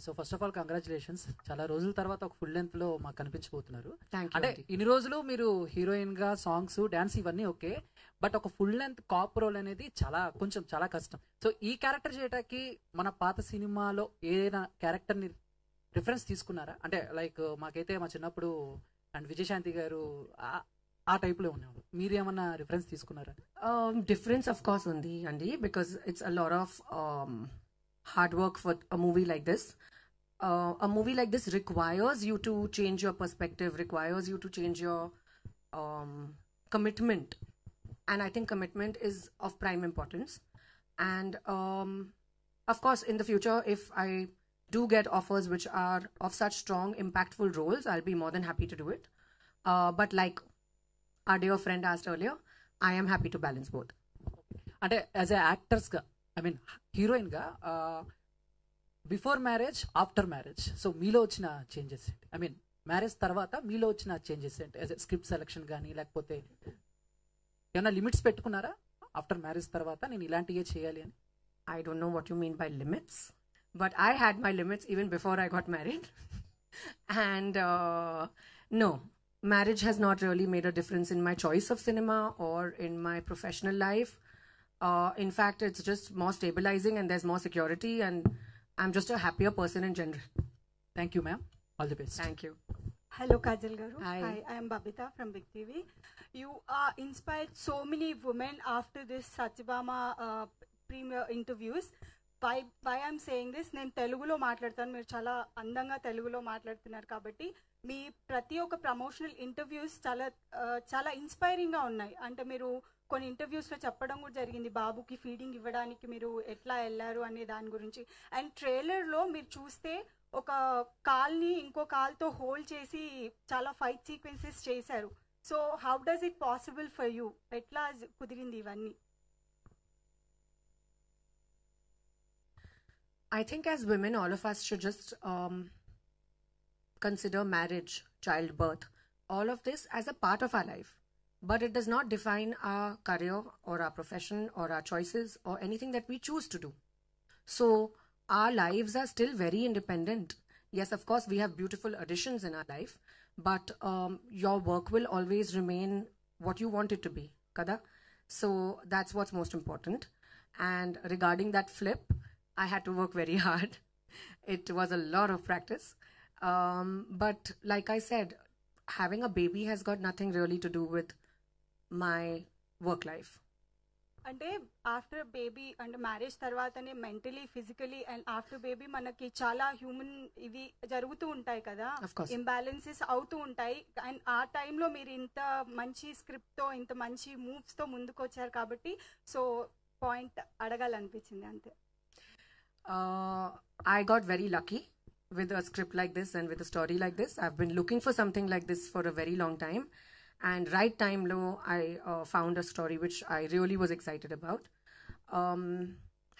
So first of all congratulations. చాలా రోజుల తర్వాత ఒక ఫుల్ లెంత్ లో మాకు కనిపించబోతున్నారు. థ్యాంక్ యూ అంటే ఇన్ని రోజులు మీరు హీరోయిన్ గా సాంగ్స్ డాన్స్ ఇవన్నీ ఓకే, బట్ ఒక ఫుల్ లెంత్ కాప్ రోల్ అనేది చాలా కష్టం. సో ఈ క్యారెక్టర్ చేయడానికి మన పాత సినిమాలో ఏదైనా క్యారెక్టర్ ని రిఫరెన్స్ తీసుకున్నారా? అంటే లైక్ మాకైతే మా చిన్నప్పుడు అండ్ విజయశాంతి గారు ఆ టైప్ లో ఉండేవాళ్ళు. మీరు ఏమన్నా రిఫరెన్స్ తీసుకున్నారా? difference of course undi andi because it's a lot of hard work for a movie like this. A movie like this requires you to change your perspective, requires you to change your um, commitment, and I think commitment is of prime importance. And of course in the future, if I do get offers which are of such strong impactful roles, I'll be more than happy to do it. But like our dear friend asked earlier, I am happy to balance both. అంటే as a actors గా, I mean heroine గా, before marriage after marriage, so మీలో వచ్చిన changes ఏంటి? I mean marriage తర్వాత మీలో వచ్చిన changes ఏంటి? యాజ్ ఎ స్క్రిప్ట్ సెలెక్షన్ కానీ లేకపోతే ఏమైనా లిమిట్స్ పెట్టుకున్నారా ఆఫ్టర్ మ్యారేజ్ తర్వాత నేను ఇలాంటివే చేయాలి అని? I don't know what you mean by limits, but I had my limits even before I got married. And no, marriage has not really made a difference in my choice of cinema or in my professional life. In fact, it's just more stabilizing and there's more security, and I'm just a happier person in general. Thank you ma'am, all the best. Thank you. Hello, Kajal Garu. Hi. I am Babita from Big TV. You inspired so many women after this Satyabama premier interviews. Why I'm saying this, నేను తెలుగులో మాట్లాడతాను, మీరు చాలా అందంగా తెలుగులో మాట్లాడుతున్నారు కాబట్టి మీ ప్రతి ఒక్క ప్రమోషనల్ ఇంటర్వ్యూస్ చాలా ఇన్స్పైరింగ్గా ఉన్నాయి. అంటే మీరు కొన్ని ఇంటర్వ్యూస్లో చెప్పడం కూడా జరిగింది, బాబుకి ఫీడింగ్ ఇవ్వడానికి మీరు ఎట్లా వెళ్ళారు అనే దాని గురించి. అండ్ ట్రైలర్లో మీరు చూస్తే ఒక కాల్ని ఇంకో కాల్తో హోల్డ్ చేసి చాలా ఫైట్ సీక్వెన్సెస్ చేశారు. So how does it possible for you? ఎట్లా కుదిరింది ఇవన్నీ? I think as women, all of us should just consider marriage, childbirth, all of this as a part of our life. But it does not define our career or our profession or our choices or anything that we choose to do. So our lives are still very independent. Yes, of course, we have beautiful additions in our life, but your work will always remain what you want it to be, kada? So that's what's most important. And regarding that flip, I had to work very hard. It was a lot of practice. But like I said, having a baby has got nothing really to do with my work life. అంటే after baby అంటే marriage తర్వాతనే mentally physically and after baby మనకి చాలా human ఇవి జరుగుతూ ఉంటాయి కదా, Of course. Imbalances అవుతూ ఉంటాయి. అండ్ ఆ టైంలో మీరు ఇంత మంచి స్క్రిప్ట్తో ఇంత మంచి మూవ్స్తో ముందుకు వచ్చారు కాబట్టి సో పాయింట్ అడగాలనిపించింది అంతే. I got very lucky with a script like this and with a story like this. I've been looking for something like this for a very long time, and right time low I found a story which I really was excited about.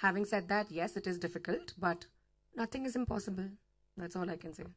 Having said that, yes, it is difficult, but nothing is impossible. That's all I can say.